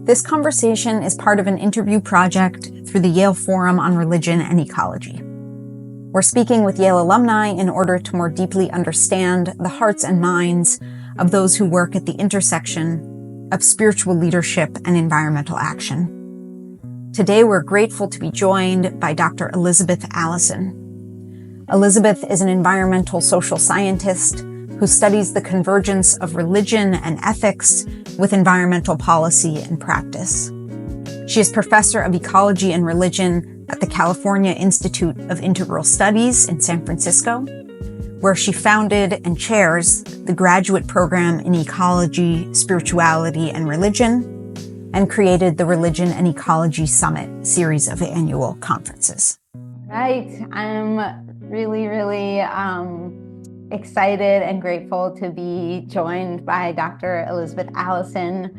This conversation is part of an interview project through the Yale Forum on Religion and Ecology. We're speaking with Yale alumni in order to more deeply understand the hearts and minds of those who work at the intersection of spiritual leadership and environmental action. Today, we're grateful to be joined by Dr. Elizabeth Allison. Elizabeth is an environmental social scientist who studies the convergence of religion and ethics with environmental policy and practice. She is professor of ecology and religion at the California Institute of Integral Studies in San Francisco, where she founded and chairs the graduate program in ecology, spirituality, and religion, and created the Religion and Ecology Summit series of annual conferences. Right. I'm really excited and grateful to be joined by Dr. Elizabeth Allison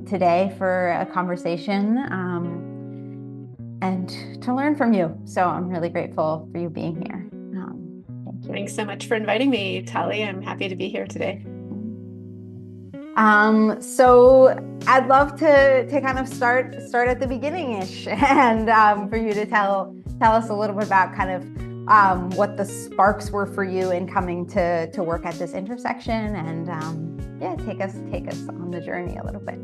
today for a conversation and to learn from you. So I'm really grateful for you being here. Thank you. Thanks so much for inviting me, Tali. I'm happy to be here today. So I'd love to kind of start at the beginning-ish and for you to tell us a little bit about kind of what the sparks were for you in coming to work at this intersection, and take us on the journey a little bit.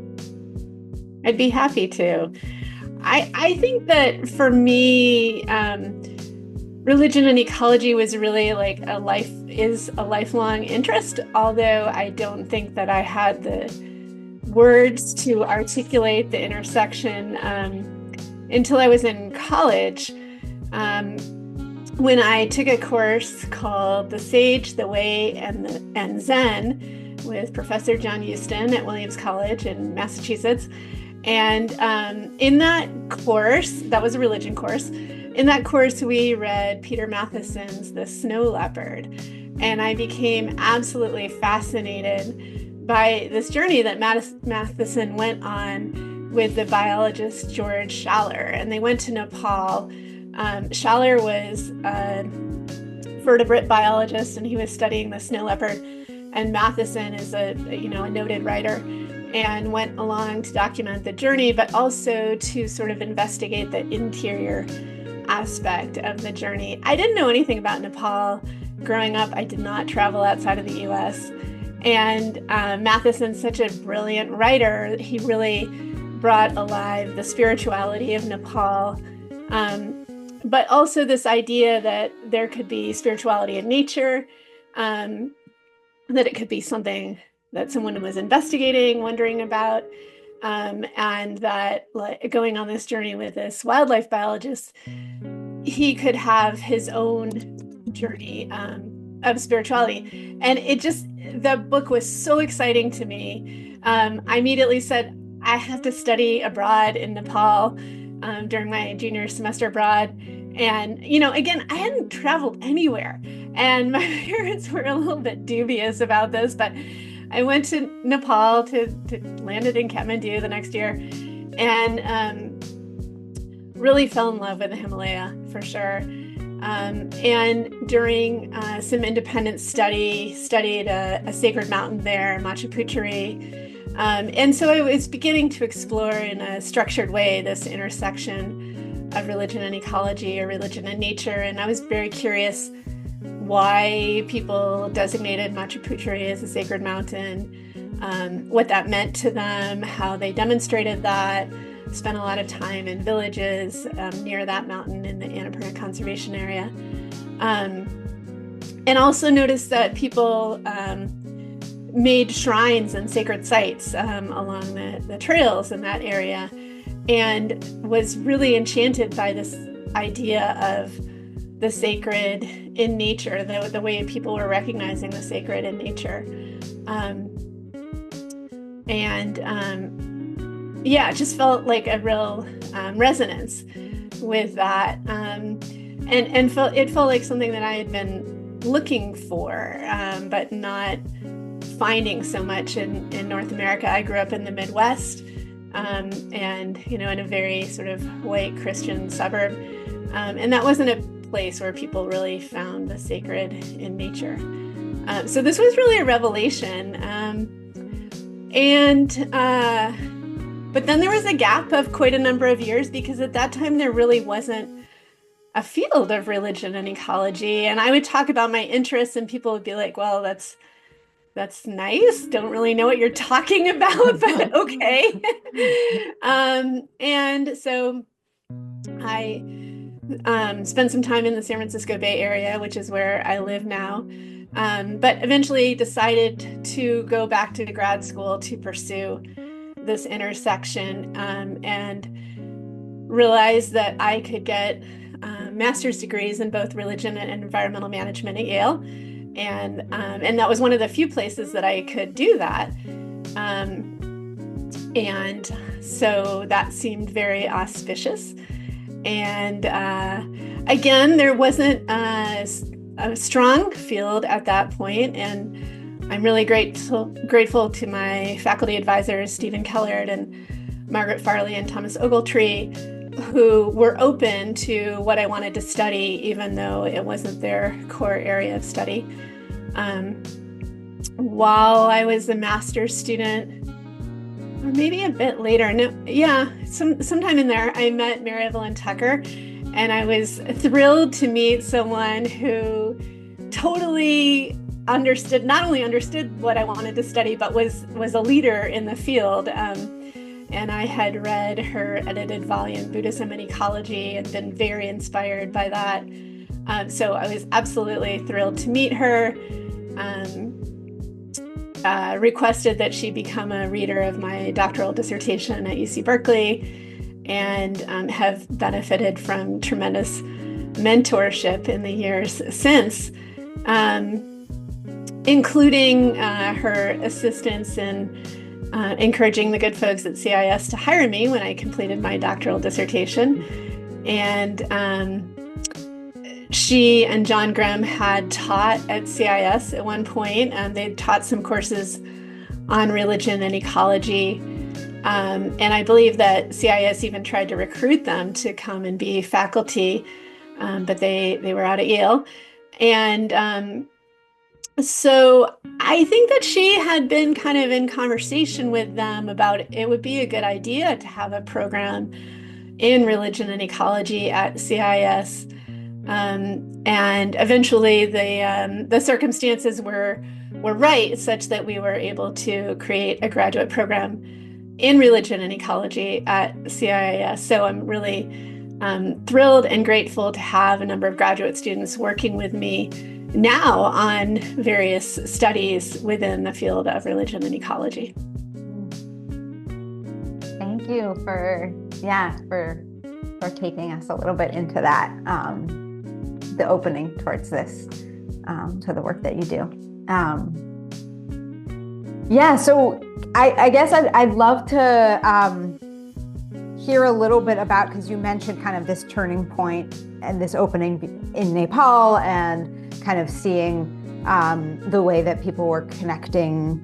I'd be happy to. I think that for me, religion and ecology was really like a lifelong interest, although I don't think that I had the words to articulate the intersection until I was in college. When I took a course called The Sage, the Way, and Zen with Professor John Houston at Williams College in Massachusetts. And in that course, that was a religion course, in that course we read Peter Matheson's The Snow Leopard. And I became absolutely fascinated by this journey that Matheson went on with the biologist George Schaller. And they went to Nepal. Schaller was a vertebrate biologist, and he was studying the snow leopard. And Matheson is a noted writer, and went along to document the journey, but also to sort of investigate the interior aspect of the journey. I didn't know anything about Nepal growing up. I did not travel outside of the U.S. And Matheson's such a brilliant writer. He really brought alive the spirituality of Nepal. But also this idea that there could be spirituality in nature, that it could be something that someone was investigating, wondering about, and that going on this journey with this wildlife biologist, he could have his own journey of spirituality. And the book was so exciting to me. I immediately said, I have to study abroad in Nepal during my junior semester abroad. And, again, I hadn't traveled anywhere, and my parents were a little bit dubious about this, but I went to Nepal to landed in Kathmandu the next year, and really fell in love with the Himalaya for sure. And during some independent studied a sacred mountain there, Machu Picchu. And so I was beginning to explore in a structured way this intersection of religion and ecology, or religion and nature. And I was very curious why people designated Machu Picchu as a sacred mountain, what that meant to them, how they demonstrated that. Spent a lot of time in villages near that mountain in the Annapurna Conservation Area. And also noticed that people made shrines and sacred sites along the trails in that area, and was really enchanted by this idea of the sacred in nature, the way people were recognizing the sacred in nature. It just felt like a real resonance with that. It felt like something that I had been looking for, but not finding so much in North America. I grew up in the Midwest, and in a very sort of white Christian suburb, and that wasn't a place where people really found the sacred in nature. So this was really a revelation, But then there was a gap of quite a number of years because at that time there really wasn't a field of religion and ecology. And I would talk about my interests and people would be like, well, that's nice. Don't really know what you're talking about, but okay. And so I spent some time in the San Francisco Bay Area, which is where I live now. But eventually decided to go back to grad school to pursue this intersection and realized that I could get master's degrees in both religion and environmental management at Yale. And that was one of the few places that I could do that. And so that seemed very auspicious. And again, there wasn't a strong field at that point. And I'm really grateful to my faculty advisors, Stephen Kellard and Margaret Farley and Thomas Ogletree, who were open to what I wanted to study, even though it wasn't their core area of study. While I was a master's student, or maybe a bit later, sometime in there, I met Mary Evelyn Tucker, and I was thrilled to meet someone who totally not only understood what I wanted to study, but was a leader in the field. And I had read her edited volume, Buddhism and Ecology, and been very inspired by that. So I was absolutely thrilled to meet her. Requested that she become a reader of my doctoral dissertation at UC Berkeley, and have benefited from tremendous mentorship in the years since, including her assistance in encouraging the good folks at CIS to hire me when I completed my doctoral dissertation. And she and John Grimm had taught at CIS at one point. They'd taught some courses on religion and ecology. And I believe that CIS even tried to recruit them to come and be faculty, but they were out at Yale. And so I think that she had been kind of in conversation with them about it would be a good idea to have a program in religion and ecology at CIS. And eventually the circumstances were right, such that we were able to create a graduate program in religion and ecology at CIS. So I'm really thrilled and grateful to have a number of graduate students working with me now on various studies within the field of religion and ecology. Thank you for taking us a little bit into that, the opening towards this, to the work that you do. So I guess I'd love to hear a little bit about, because you mentioned kind of this turning point and this opening in Nepal, and kind of seeing the way that people were connecting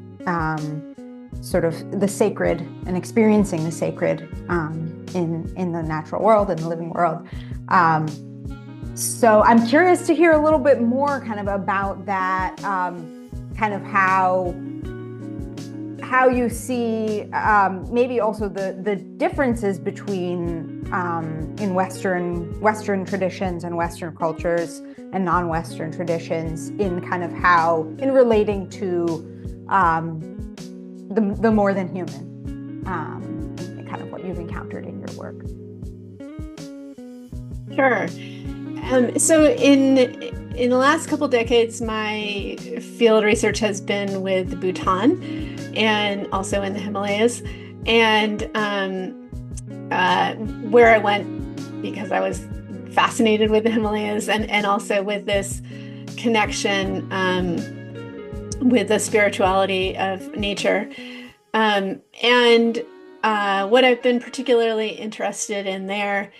sort of the sacred and experiencing the sacred in the natural world, in the living world. So I'm curious to hear a little bit more kind of about that, kind of how you see maybe also the differences between in Western traditions and Western cultures and non-Western traditions, in kind of how, in relating to the more than human, and kind of what you've encountered in your work. Sure. So in the last couple decades, my field research has been with Bhutan and also in the Himalayas, and where I went because I was fascinated with the Himalayas, and also with this connection with the spirituality of nature. And what I've been particularly interested in there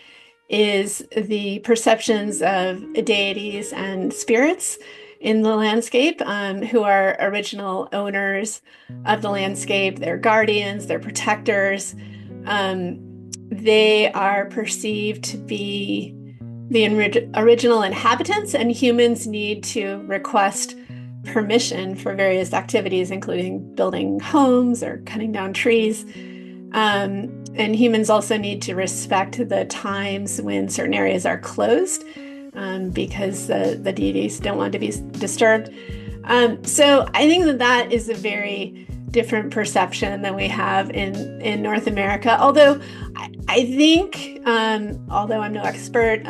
is the perceptions of deities and spirits in the landscape, who are original owners of the landscape. They're guardians, they're protectors. They are perceived to be the original inhabitants, and humans need to request permission for various activities, including building homes or cutting down trees. humans also need to respect the times when certain areas are closed, because the deities don't want to be disturbed. So I think that is a very different perception than we have in North America. Although I think, although I'm no expert,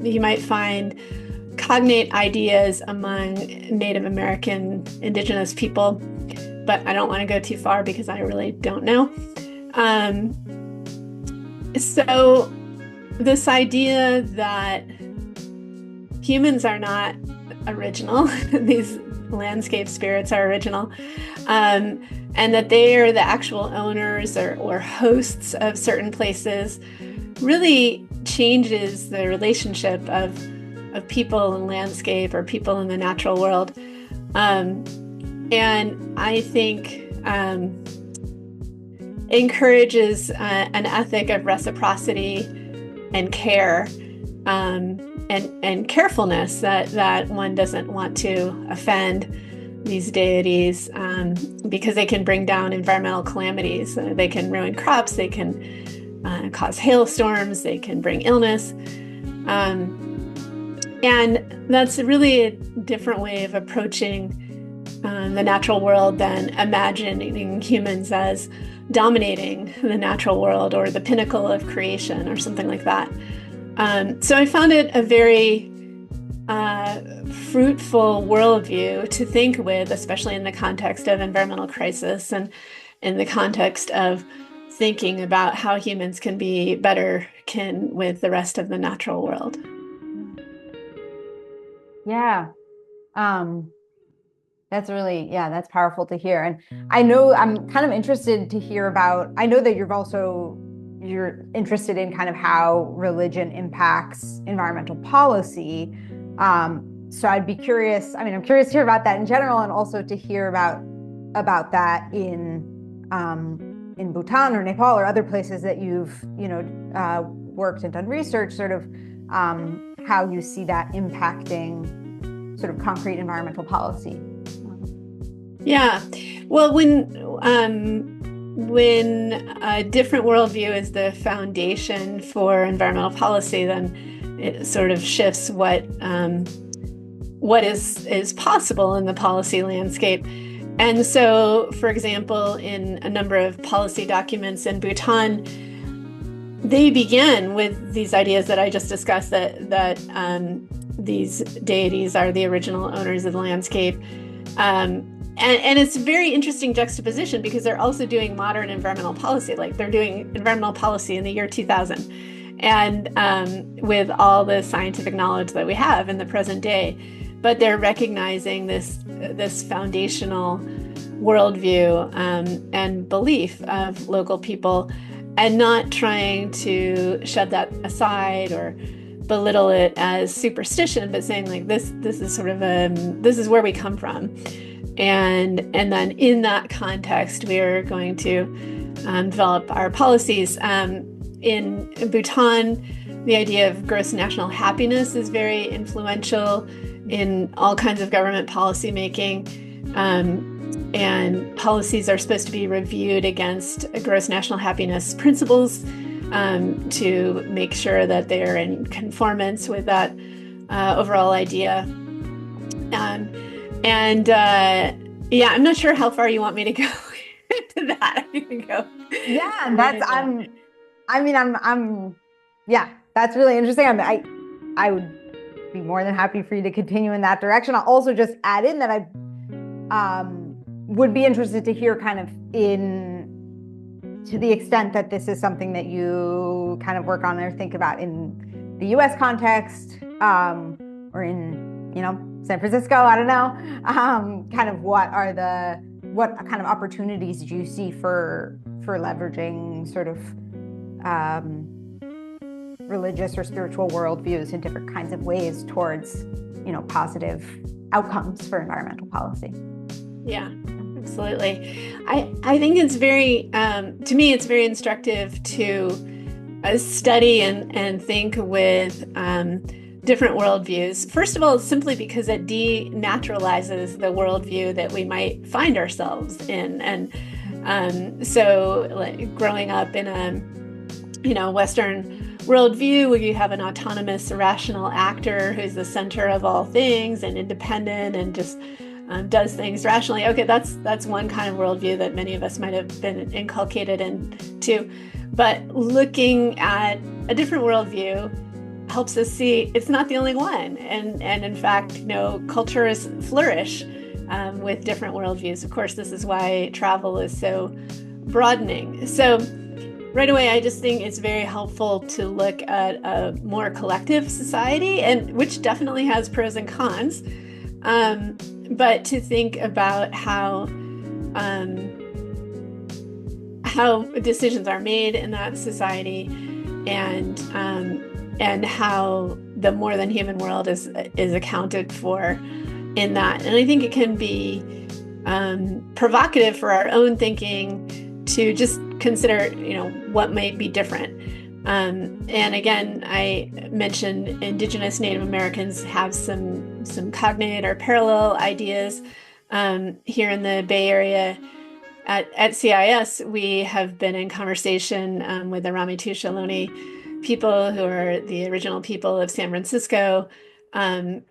you might find cognate ideas among Native American indigenous people, but I don't want to go too far because I really don't know. So this idea that humans are not original, these landscape spirits are original, and that they are the actual owners or hosts of certain places, really changes the relationship of people and landscape, or people in the natural world. And I think encourages an ethic of reciprocity and care, and carefulness, that one doesn't want to offend these deities, because they can bring down environmental calamities. They can ruin crops, they can cause hailstorms, they can bring illness. And that's really a different way of approaching the natural world than imagining humans as dominating the natural world or the pinnacle of creation or something like that. So I found it a very fruitful worldview to think with, especially in the context of environmental crisis and in the context of thinking about how humans can be better kin with the rest of the natural world. Yeah. That's really, that's powerful to hear. And I know I'm kind of interested to hear about, I know that you're interested in kind of how religion impacts environmental policy. So I'd be curious, I'm curious to hear about that in general, and also to hear about that in Bhutan or Nepal or other places that you've, worked and done research, sort of how you see that impacting sort of concrete environmental policy. Yeah, well, when a different worldview is the foundation for environmental policy, then it sort of shifts what is possible in the policy landscape. And so, for example, in a number of policy documents in Bhutan, they begin with these ideas that I just discussed, that these deities are the original owners of the landscape. And it's a very interesting juxtaposition, because they're also doing modern environmental policy. Like, they're doing environmental policy in the year 2000, and with all the scientific knowledge that we have in the present day. But they're recognizing this foundational worldview and belief of local people, and not trying to shed that aside or belittle it as superstition, but saying, like, this is sort of this is where we come from. And then in that context, we are going to develop our policies. In Bhutan, the idea of gross national happiness is very influential in all kinds of government policy making. And policies are supposed to be reviewed against gross national happiness principles to make sure that they're in conformance with that overall idea. I'm not sure how far you want me to go into that. You can go. Yeah, that's really interesting. I would be more than happy for you to continue in that direction. I'll also just add in that I would be interested to hear kind of to the extent that this is something that you kind of work on or think about in the US context, or in, San Francisco, I don't know, kind of what kind of opportunities do you see for leveraging sort of religious or spiritual worldviews in different kinds of ways towards, positive outcomes for environmental policy? Yeah, absolutely. I think it's very, to me, it's very instructive to study and think with different worldviews. First of all, simply because it denaturalizes the worldview that we might find ourselves in. And so, like, growing up in Western worldview, where you have an autonomous, rational actor who's the center of all things and independent and just does things rationally. Okay, that's one kind of worldview that many of us might have been inculcated into. But looking at a different worldview helps us see it's not the only one. And in fact, cultures flourish with different worldviews. Of course, this is why travel is so broadening. So right away, I just think it's very helpful to look at a more collective society, and which definitely has pros and cons, but to think about how decisions are made in that society, and how the more than human world is accounted for in that. And I think it can be provocative for our own thinking to just consider, what might be different. And again, I mentioned Indigenous Native Americans have some cognate or parallel ideas here in the Bay Area. At CIS, we have been in conversation with the Ramaytush Ohlone people, who are the original people of San Francisco, and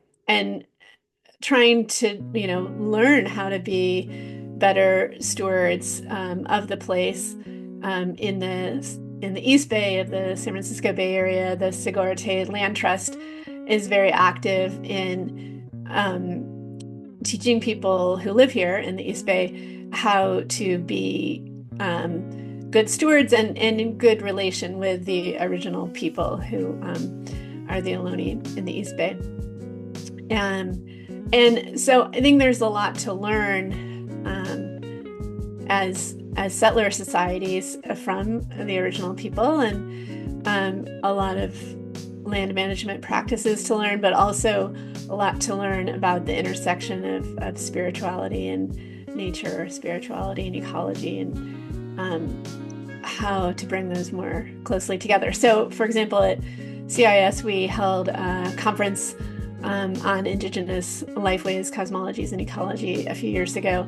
trying to, learn how to be better stewards of the place. In the East Bay of the San Francisco Bay Area, the Segorte Land Trust is very active in teaching people who live here in the East Bay how to be good stewards and in good relation with the original people who are the Ohlone in the East Bay. And so I think there's a lot to learn as settler societies from the original people, and a lot of land management practices to learn, but also a lot to learn about the intersection of spirituality and nature, spirituality and ecology, and how to bring those more closely together. So, for example, at CIS, we held a conference on Indigenous lifeways, cosmologies, and ecology a few years ago.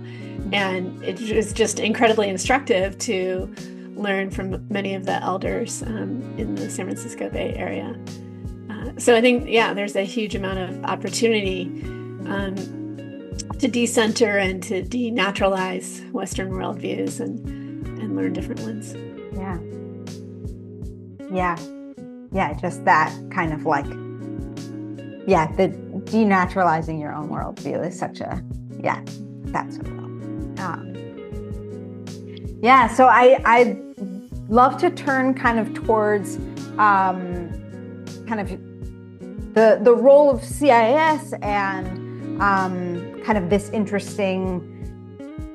And it was just incredibly instructive to learn from many of the elders in the San Francisco Bay Area. So I think, there's a huge amount of opportunity to decenter and to denaturalize Western worldviews and learn different ones. Yeah, just that kind of the denaturalizing your own worldview is such a, that's what so I'd love to turn kind of towards kind of the role of CIS and kind of this interesting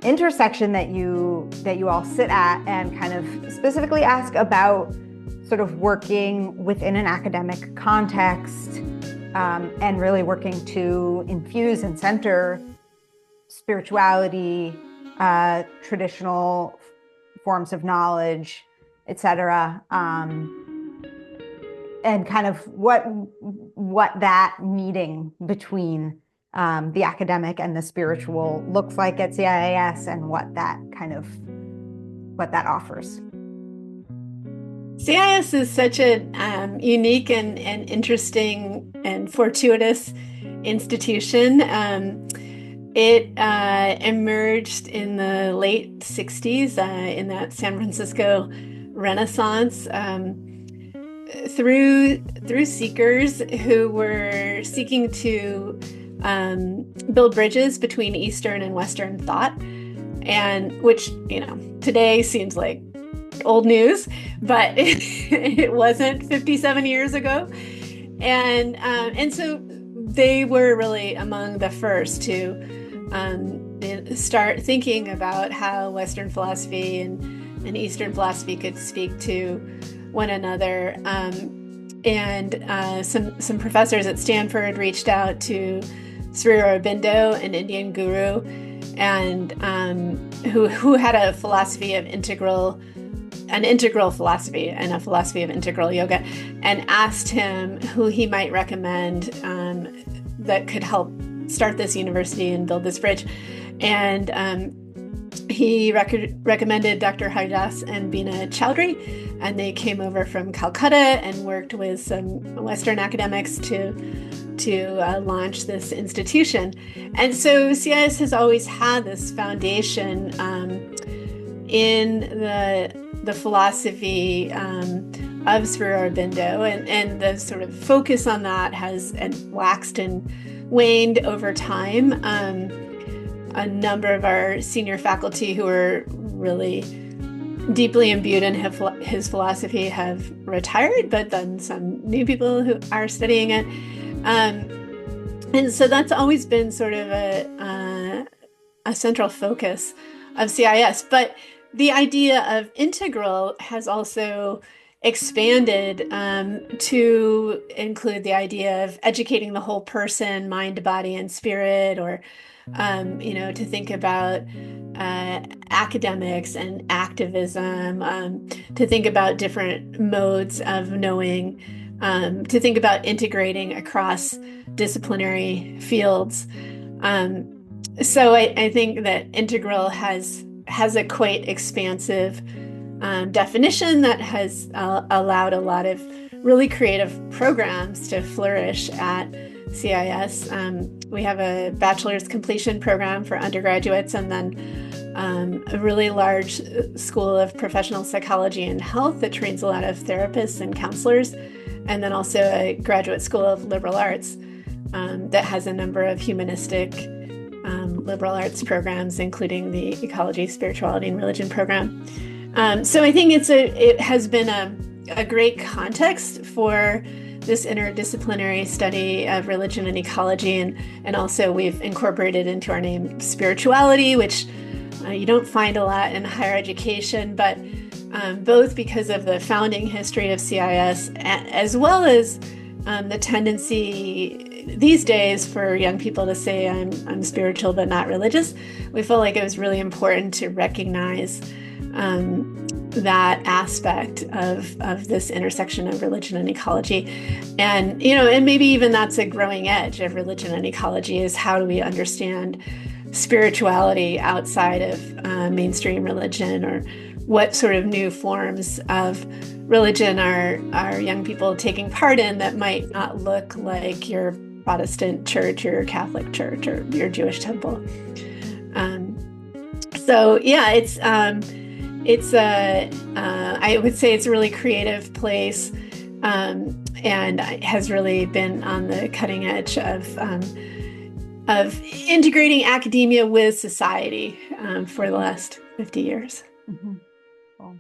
intersection that you all sit at, and kind of specifically ask about sort of working within an academic context, and really working to infuse and center spirituality, traditional forms of knowledge, etc., and kind of what that meeting between the academic and the spiritual looks like at CIIS, and what that offers. CIS is such a unique and interesting and fortuitous institution. It emerged in the late 60s in that San Francisco Renaissance through seekers who were seeking to build bridges between Eastern and Western thought, and which today seems like old news, but it wasn't 57 years ago, and so they were really among the first to start thinking about how Western philosophy and Eastern philosophy could speak to one another. And some professors at Stanford reached out to Sri Aurobindo, an Indian guru, and who had a philosophy of an integral philosophy and a philosophy of integral yoga, and asked him who he might recommend that could help start this university and build this bridge. And he recommended Dr. Haridas and Bina Chowdhury, and they came over from Calcutta and worked with some Western academics to launch this institution. And so CIS has always had this foundation in the philosophy of Sri Aurobindo, and the sort of focus on that has waxed and waned over time. A number of our senior faculty who are really deeply imbued in his philosophy have retired, but then some new people who are studying it. And so that's always been sort of a central focus of CIS. But the idea of integral has also expanded to include the idea of educating the whole person, mind, body, and spirit, or to think about academics and activism, to think about different modes of knowing, to think about integrating across disciplinary fields. So I think that integral has a quite expansive definition that has allowed a lot of really creative programs to flourish at CIS. We have a bachelor's completion program for undergraduates, and then a really large school of professional psychology and health that trains a lot of therapists and counselors, and then also a graduate school of liberal arts that has a number of humanistic liberal arts programs, including the ecology, spirituality, and religion program. So I think it has been a great context for this interdisciplinary study of religion and ecology, and also we've incorporated into our name spirituality, which you don't find a lot in higher education, but both because of the founding history of CIS, as well as the tendency these days for young people to say I'm spiritual but not religious. We felt like it was really important to recognize that aspect of this intersection of religion and ecology. And maybe even that's a growing edge of religion and ecology, is how do we understand spirituality outside of mainstream religion, or what sort of new forms of religion are young people taking part in that might not look like your Protestant church or your Catholic church or your Jewish temple. So yeah, I would say it's a really creative place, and has really been on the cutting edge of integrating academia with society for the last 50 years. Mm-hmm. Cool.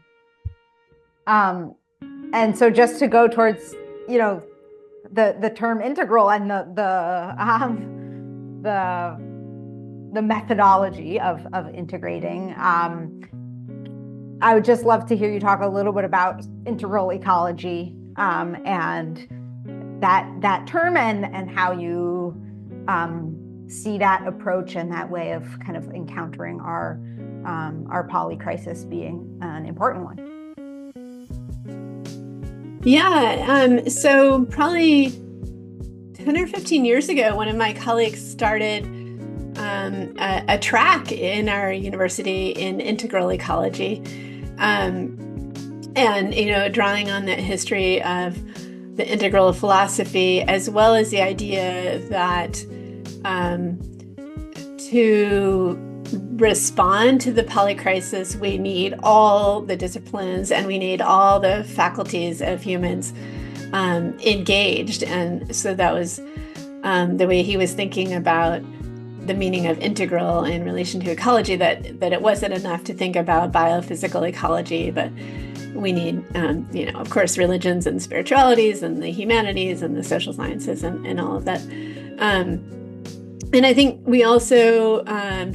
And so just to go towards, the term integral and the methodology of integrating, I would just love to hear you talk a little bit about integral ecology, and that term, and how you see that approach and that way of kind of encountering our polycrisis being an important one. Yeah, so probably 10 or 15 years ago, one of my colleagues started a track in our university in integral ecology, and drawing on the history of the integral philosophy, as well as the idea that to respond to the polycrisis, we need all the disciplines and we need all the faculties of humans engaged. And so that was the way he was thinking about the meaning of integral in relation to ecology, that it wasn't enough to think about biophysical ecology, but we need, of course, religions and spiritualities and the humanities and the social sciences and all of that. And I think we also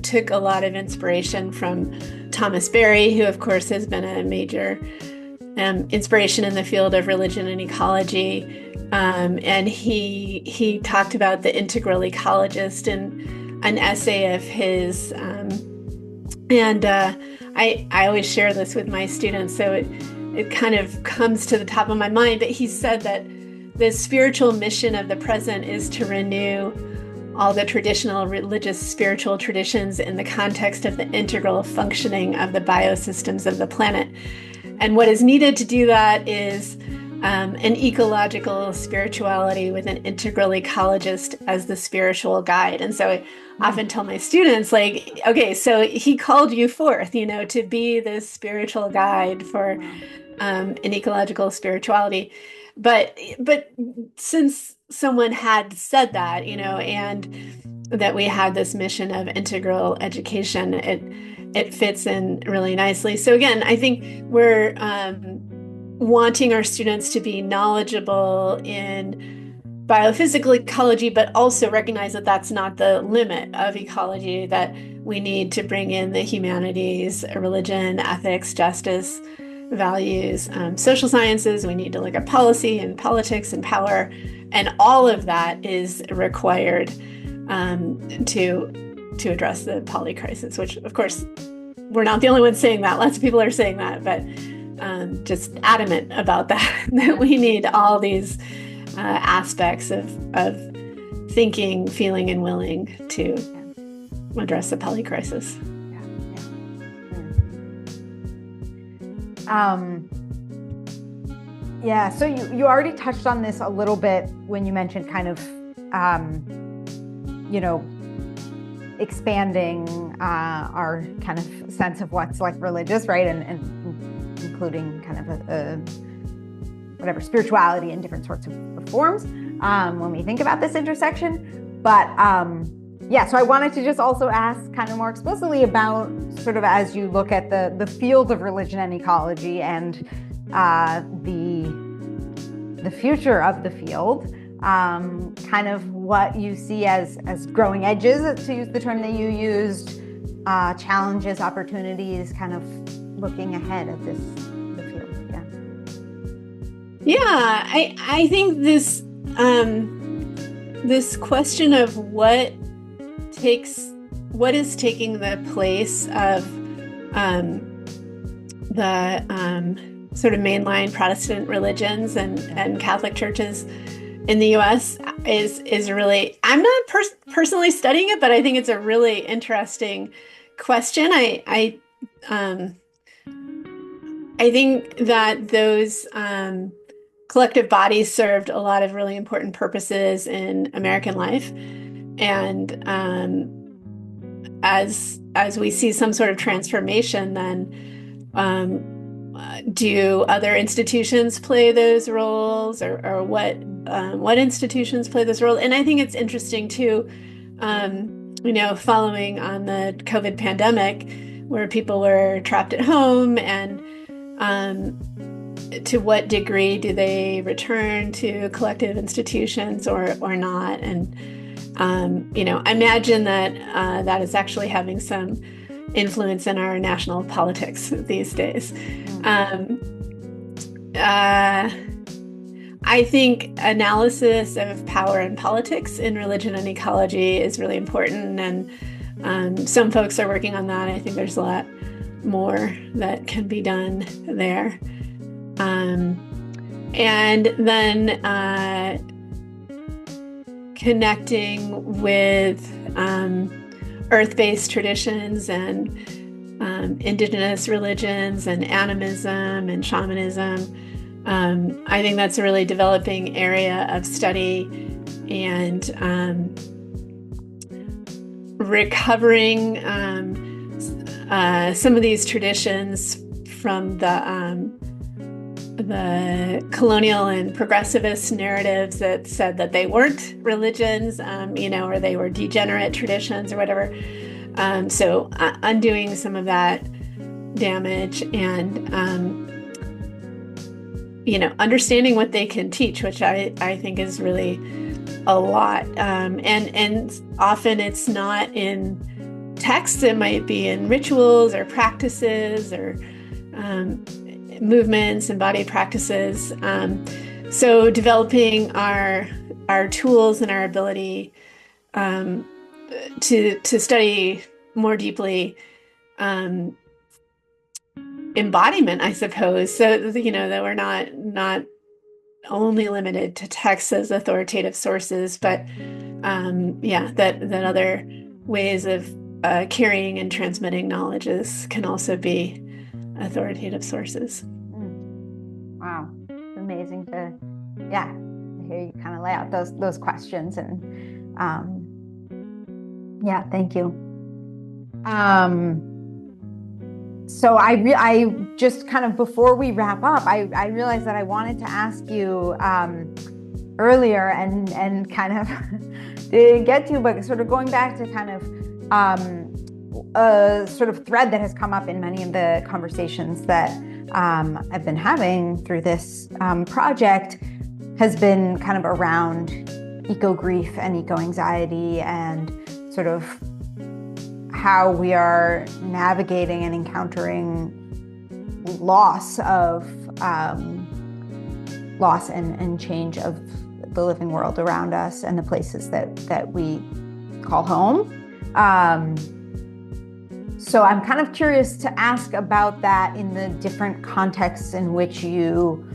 took a lot of inspiration from Thomas Berry, who, of course, has been a major inspiration in the field of religion and ecology. And he talked about the integral ecologist in an essay of his. I always share this with my students, so it kind of comes to the top of my mind. But he said that the spiritual mission of the present is to renew all the traditional religious spiritual traditions in the context of the integral functioning of the biosystems of the planet. And what is needed to do that is an ecological spirituality with an integral ecologist as the spiritual guide. And so I often tell my students, like, okay, so he called you forth, to be this spiritual guide for an ecological spirituality. But since someone had said that, and that we had this mission of integral education, it fits in really nicely. So again, I think we're wanting our students to be knowledgeable in biophysical ecology, but also recognize that that's not the limit of ecology, that we need to bring in the humanities, religion, ethics, justice, values, social sciences. We need to look at policy and politics and power, and all of that is required to address the polycrisis, which of course we're not the only ones saying that. Lots of people are saying that, but just adamant about that, that we need all these aspects of thinking, feeling, and willing to address the polycrisis. So you already touched on this a little bit when you mentioned kind of, expanding our kind of sense of what's like religious, right? And including kind of whatever spirituality in different sorts of forms when we think about this intersection. But so I wanted to just also ask kind of more explicitly about sort of as you look at the field of religion and ecology and the future of the field, kind of what you see as growing edges, to use the term that you used, challenges, opportunities, kind of looking ahead at the field. I think this this question of what is taking the place of the sort of mainline Protestant religions and Catholic churches in the U.S. is really, I'm not personally studying it, but I think it's a really interesting question. I think that those collective bodies served a lot of really important purposes in American life, and as we see some sort of transformation, then do other institutions play those roles, or what institutions play this role? And I think it's interesting too, following on the COVID pandemic, where people were trapped at home, and to what degree do they return to collective institutions or not? And I imagine that that is actually having some influence in our national politics these days. I think analysis of power and politics in religion and ecology is really important, and some folks are working on that. I think there's a lot more that can be done there. And then connecting with earth-based traditions and indigenous religions and animism and shamanism. I think that's a really developing area of study, and recovering some of these traditions from the colonial and progressivist narratives that said that they weren't religions, or they were degenerate traditions or whatever. So undoing some of that damage, and understanding what they can teach, which I think is really a lot. And often it's not in texts; it might be in rituals or practices or movements and body practices. So developing our tools and our ability to study more deeply embodiment, I suppose, so that we're not only limited to texts as authoritative sources, but that other ways of carrying and transmitting knowledge can also be authoritative sources. Wow, it's amazing to hear you kind of lay out those questions, and thank you. So I just kind of, before we wrap up, I realized that I wanted to ask you earlier and kind of to get to, but sort of going back to kind of a sort of thread that has come up in many of the conversations that I've been having through this project has been kind of around eco-grief and eco-anxiety, and sort of how we are navigating and encountering loss and change of the living world around us and the places that we call home. So I'm kind of curious to ask about that in the different contexts in which you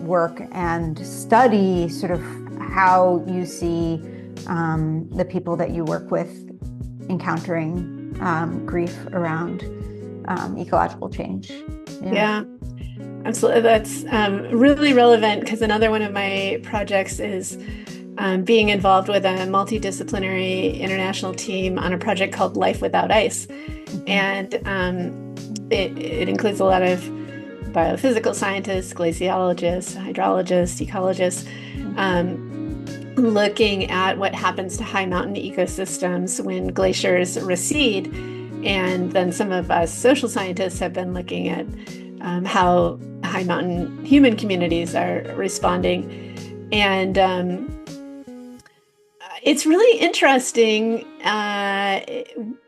work and study, sort of how you see the people that you work with encountering grief around ecological change. Yeah, absolutely. That's really relevant, because another one of my projects is being involved with a multidisciplinary international team on a project called Life Without Ice. And it includes a lot of biophysical scientists, glaciologists, hydrologists, ecologists, looking at what happens to high mountain ecosystems when glaciers recede. And then some of us social scientists have been looking at how high mountain human communities are responding. And it's really interesting.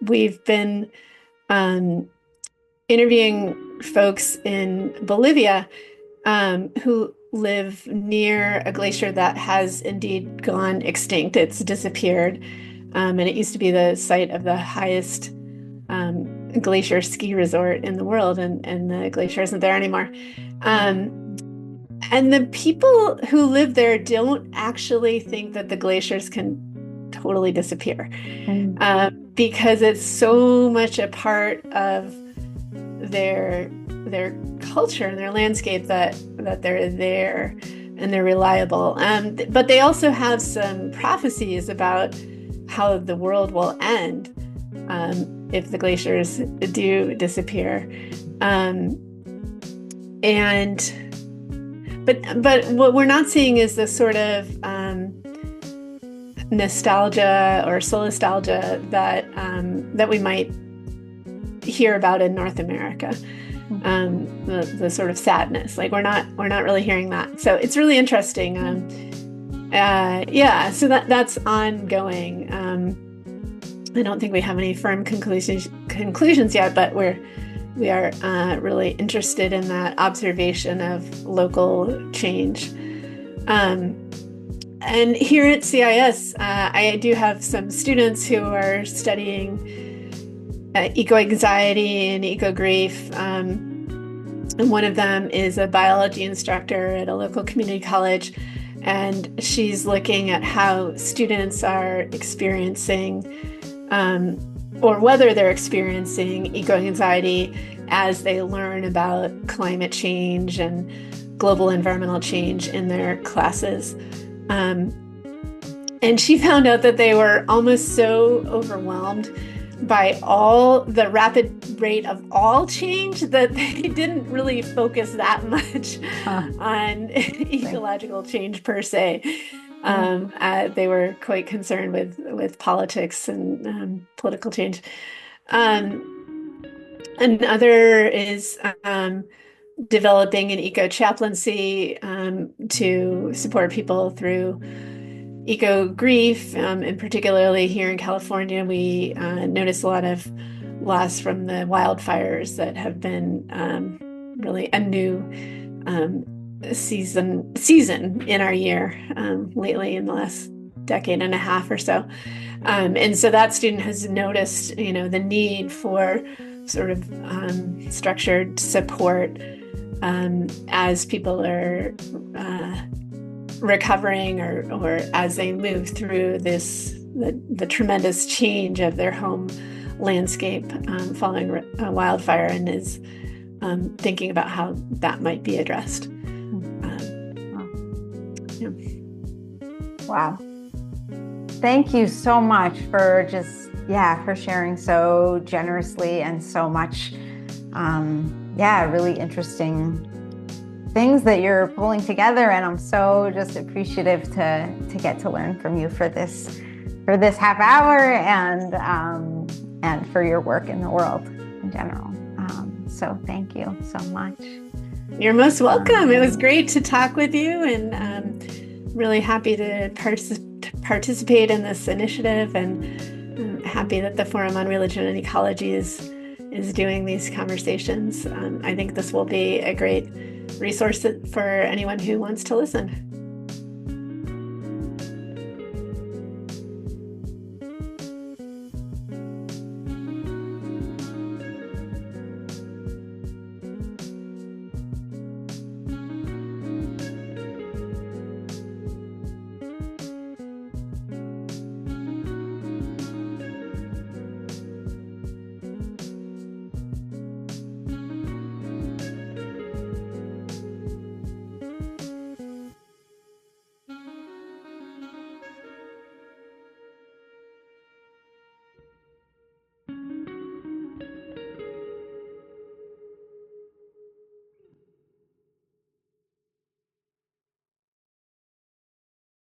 We've been interviewing folks in Bolivia who live near a glacier that has indeed gone extinct. It's disappeared. And it used to be the site of the highest glacier ski resort in the world, and the glacier isn't there anymore. And the people who live there don't actually think that the glaciers can totally disappear, because it's so much a part of their culture and their landscape that they're there and they're reliable. But they also have some prophecies about how the world will end if the glaciers do disappear. But what we're not seeing is the sort of nostalgia or solastalgia that we might hear about in North America. The sort of sadness, like we're not really hearing that. So it's really interesting. So that's ongoing. I don't think we have any firm conclusions yet, but we are really interested in that observation of local change. And here at CIS, I do have some students who are studying eco-anxiety and eco-grief. And one of them is a biology instructor at a local community college. And she's looking at how students are experiencing, or whether they're experiencing eco-anxiety as they learn about climate change and global environmental change in their classes. And she found out that they were almost so overwhelmed by all the rapid rate of all change that they didn't really focus that much on ecological change per se. They were quite concerned with politics and political change. Another is developing an eco-chaplaincy to support people through eco-grief, and particularly here in California, we notice a lot of loss from the wildfires that have been really a new season in our year lately, in the last decade and a half or so. And so that student has noticed, the need for sort of structured support as people are recovering or as they move through the tremendous change of their home landscape following a wildfire, and is thinking about how that might be addressed. Yeah. Wow. Thank you so much for for sharing so generously and so much, really interesting things that you're pulling together. And I'm so just appreciative to get to learn from you for this half hour, and for your work in the world in general. So thank you so much. You're most welcome. It was great to talk with you, and really happy to participate in this initiative, and happy that the Forum on Religion and Ecology is doing these conversations. I think this will be a great resource for anyone who wants to listen.